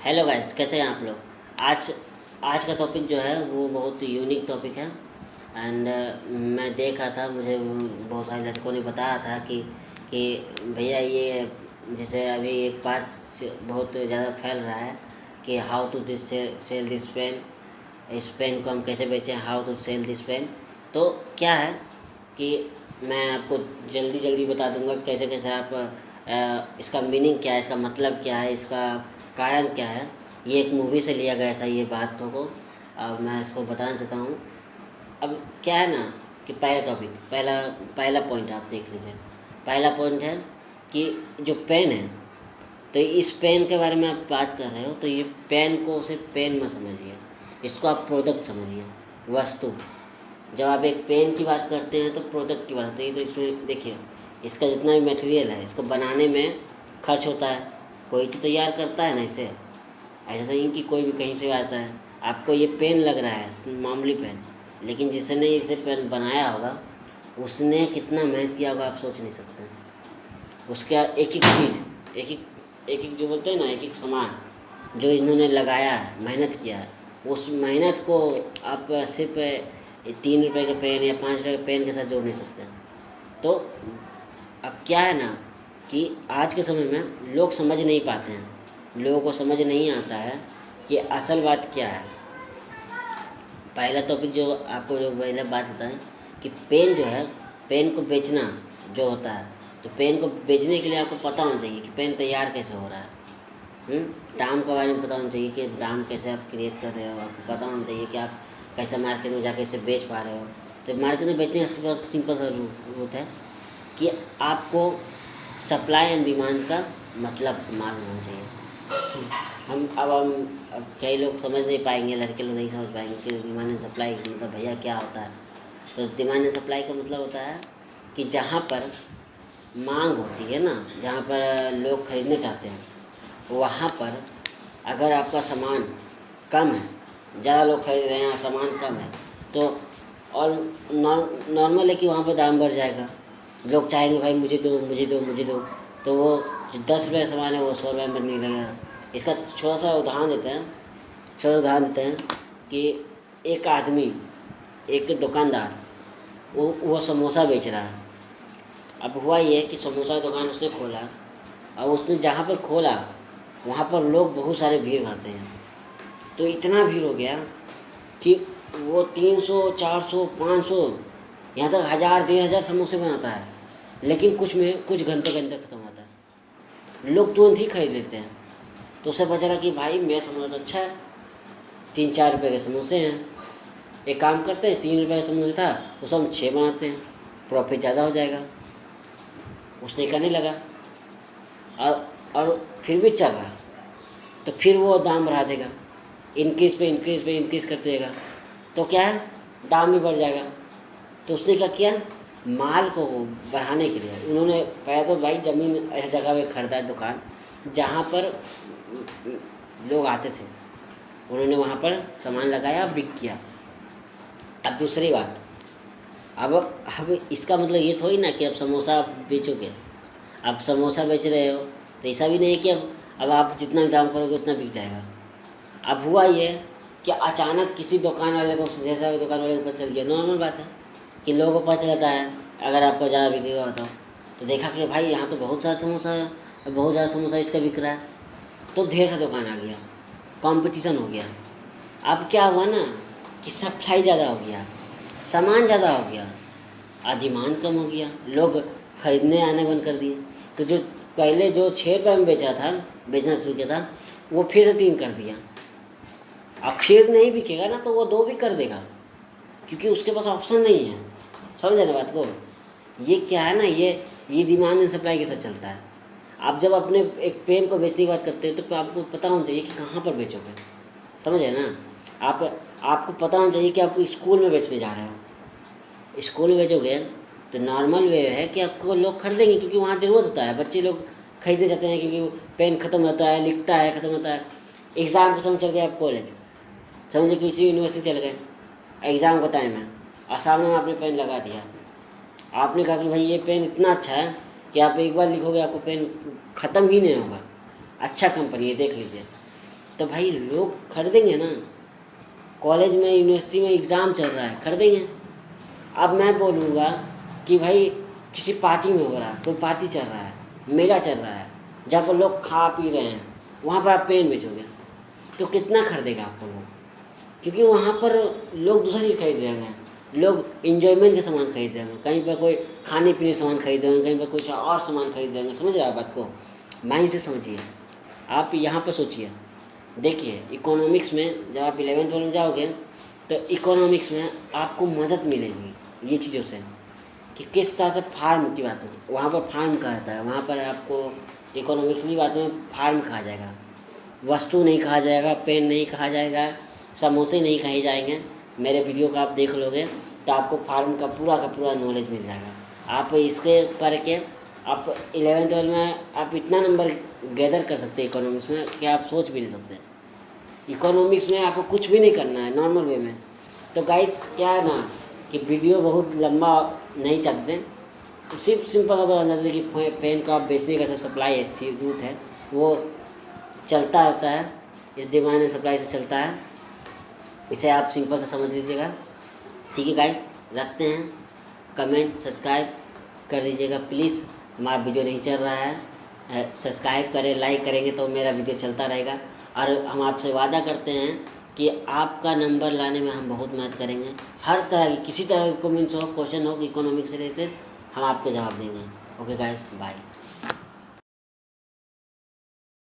Hello guys, कैसे हैं आप लोग। आज आज का टॉपिक जो है वो बहुत यूनिक टॉपिक है। एंड मैं देख रहा था, मुझे बहुत सारे लड़कों ने बताया था कि भैया ये जैसे अभी एक बात बहुत ज़्यादा फैल रहा है कि how to this sell this pen, इस पेन को हम कैसे बेचें, how to sell this pen. तो क्या है कि मैं आपको जल्दी जल्दी बता दूंगा कैसे कैसे आप इसका मीनिंग क्या है, इसका मतलब क्या है, इसका कारण क्या है। ये एक मूवी से लिया गया था ये बातों को। अब मैं इसको बताना चाहता हूँ। अब क्या है ना कि पहला टॉपिक, पहला पहला पॉइंट आप देख लीजिए। पहला पॉइंट है कि जो पेन है, तो इस पेन के बारे में आप बात कर रहे हो, तो ये पेन को सिर्फ पेन मत समझिए, इसको आप प्रोडक्ट समझिए, वस्तु। जब आप एक पेन की बात करते हैं तो प्रोडक्ट की बात होती है। तो इसमें देखिए, इसका जितना भी मटेरियल है, इसको बनाने में खर्च होता है, कोई तो तैयार करता है ना इसे। ऐसा नहीं कि कोई भी कहीं से आता है। आपको ये पेन लग रहा है मामूली पेन, लेकिन जिसने इसे पेन बनाया होगा उसने कितना मेहनत किया होगा आप सोच नहीं सकते। उसका एक एक चीज़, एक एक जो बोलते हैं ना, एक एक सामान जो इन्होंने लगाया है, मेहनत किया है, उस मेहनत को आप सिर्फ 3 रुपए के पेन या 5 रुपए के पेन के साथ जोड़ नहीं सकते। तो अब क्या है ना कि आज के समय में लोग समझ नहीं पाते हैं, लोगों को समझ नहीं आता है कि असल बात क्या है। पहला टॉपिक जो आपको जो पहले बात बताएं कि पेन जो है, पेन को बेचना जो होता है, तो पेन को बेचने के लिए आपको पता होना चाहिए कि पेन तैयार कैसे हो रहा है। दाम के बारे में पता होना चाहिए कि दाम कैसे आप क्रिएट कर रहे हो। आपको पता होना चाहिए कि आप कैसे मार्केट में जाके इसे बेच पा रहे हो। तो मार्केट में बेचने का सिंपल सा रूट है कि आपको सप्लाई एंड डिमांड का मतलब मालूम होना चाहिए। अब कई लोग समझ नहीं पाएंगे, लड़के लोग नहीं समझ पाएंगे कि डिमांड एंड सप्लाई मतलब भैया क्या होता है। तो डिमांड एंड सप्लाई का मतलब होता है कि जहाँ पर मांग होती है ना, जहाँ पर लोग खरीदना चाहते हैं, वहाँ पर अगर आपका सामान कम है, ज़्यादा लोग खरीद रहे हैं, सामान कम है, तो और नॉर्मल है कि वहाँ पर दाम बढ़ जाएगा। लोग चाहेंगे भाई मुझे दो मुझे दो मुझे दो, तो वो जो 10 रुपये सामान है वो 100 रुपये में नहीं लगेगा। इसका छोटा सा उदाहरण देते हैं कि एक आदमी, एक दुकानदार, वो समोसा बेच रहा है। अब हुआ ये कि समोसा दुकान उसने खोला, और उसने जहाँ पर खोला वहाँ पर लोग बहुत सारे भीड़ आते हैं। तो इतना भीड़ हो गया कि वो 300 400 500 यहाँ तक 1000 1500 समोसे बनाता है, लेकिन कुछ घंटे के अंदर ख़त्म होता है। लोग तुरंत ही खरीद लेते हैं। तो उसे पता चला कि भाई मेरा समोसा तो अच्छा है, 3-4 रुपये के समोसे हैं, एक काम करते हैं, 3 रुपये का समोसा था उसको हम 6 बनाते हैं, प्रॉफिट ज़्यादा हो जाएगा। उसने करने लगा और फिर भी चल रहा, तो फिर वो दाम बढ़ा देगा, इंक्रीज़ करते जाएगा, तो क्या है, दाम भी बढ़ जाएगा। तो उसने क्या किया, माल को बढ़ाने के लिए उन्होंने पहले तो भाई ज़मीन ऐसी जगह पे खरीदा है, दुकान जहाँ पर लोग आते थे, उन्होंने वहाँ पर सामान लगाया, बिक किया। अब दूसरी बात, अब इसका मतलब ये थोड़ी ना कि अब समोसा बेचोगे। आप समोसा बेच रहे हो तो ऐसा भी नहीं है कि अब आप जितना दाम करोगे उतना बिक जाएगा। अब हुआ ये कि अचानक किसी दुकान वाले को, जैसा दुकान वाले को पता चल गया, नॉर्मल बात है कि लोगों को पता चलता है अगर आपको ज़्यादा बिकेगा तो देखा कि भाई यहाँ तो बहुत ज़्यादा समोसा इसका बिक रहा है, तो ढेर सा दुकान आ गया, कंपटीशन हो गया। अब क्या हुआ ना कि सप्लाई ज़्यादा हो गया, सामान ज़्यादा हो गया, डिमांड कम हो गया, लोग खरीदने आने बंद कर दिए। तो जो पहले जो 6 रुपये में बेचना शुरू किया था, वो फिर से 3 कर दिया। अब फिर नहीं बिकेगा ना तो वो 2 भी कर देगा, क्योंकि उसके पास ऑप्शन नहीं है। समझे ना बात को। ये क्या है ना, ये डिमांड एंड सप्लाई के साथ चलता है। आप जब अपने एक पेन को बेचने की बात करते हैं तो आपको पता होना चाहिए कि कहाँ पर बेचोगे। समझे ना। आपको पता होना चाहिए कि आप स्कूल में बेचने जा रहे हो। स्कूल में बेचोगे तो नॉर्मल वे है कि आपको लोग खरीदेंगे, क्योंकि वहाँ ज़रूरत होता है, बच्चे लोग खरीदने जाते हैं, क्योंकि पेन ख़त्म होता है, लिखता है, ख़त्म होता है। एग्ज़ाम का समय चल गया, आप कॉलेज समझिए किसी यूनिवर्सिटी चल गए, एग्ज़ाम का टाइम है, और सामने में आपने पेन लगा दिया। आपने कहा कि भाई ये पेन इतना अच्छा है कि आप एक बार लिखोगे आपको पेन ख़त्म ही नहीं होगा, अच्छा कंपनी है, देख लीजिए। तो भाई लोग खरीदेंगे ना। कॉलेज में यूनिवर्सिटी में एग्ज़ाम चल रहा है, खरीदेंगे। अब मैं बोलूँगा कि भाई किसी पार्टी में हो रहा है, कोई पार्टी चल रहा है, मेला चल रहा है, जहाँ पर लोग खा पी रहे हैं, वहाँ पर आप पेन बेचोगे तो कितना खरीदेगा आपको लोग? क्योंकि वहाँ पर लोग दूसरी चीज़ खरीद रहे हैं, लोग इंजॉयमेंट के सामान खरीद रहे हैं, कहीं पर कोई खाने पीने के सामान खरीद रहे हैं, कहीं पर कुछ और सामान खरीद रहे हैं। समझ रहे हैं आप बात को? माइंड से समझिए। आप यहाँ पर सोचिए, देखिए इकोनॉमिक्स में जब आप 11th में जाओगे तो इकोनॉमिक्स में आपको मदद मिलेगी ये चीज़ों से कि किस तरह से फार्म की बात हो, वहाँ पर फार्म कहा जाता है, वहाँ पर आपको इकोनॉमिक्सली बातों में फार्म कहा जाएगा, वस्तु नहीं कहा जाएगा, पेन नहीं कहा जाएगा, समोसे नहीं खाए जाएंगे। मेरे वीडियो का आप देख लोगे तो आपको फार्म का पूरा नॉलेज मिल जाएगा। आप इसके पढ़ के आप 11th 12 में आप इतना नंबर गैदर कर सकते हैं इकोनॉमिक्स में कि आप सोच भी नहीं सकते। इकोनॉमिक्स में आपको कुछ भी नहीं करना है, नॉर्मल वे में। तो गाइस क्या है ना कि वीडियो बहुत लंबा नहीं चाहते थे, सिर्फ सिंपल सा बता जाते थे कि पेन का बेचने का सप्लाई है, थी रूट है, वो चलता रहता है, इस डिमांड एंड सप्लाई से चलता है। इसे आप सिंपल से समझ लीजिएगा। ठीक है गाइस, रखते हैं। कमेंट सब्सक्राइब कर दीजिएगा प्लीज़। हमारा वीडियो नहीं चल रहा है, सब्सक्राइब करें, लाइक करेंगे तो मेरा वीडियो चलता रहेगा। और हम आपसे वादा करते हैं कि आपका नंबर लाने में हम बहुत मदद करेंगे। हर तरह की किसी तरह की कमेंट्स हो, क्वेश्चन हो इकोनॉमिक्स से रिलेटेड, हम आपको जवाब देंगे। Okay guys, bye.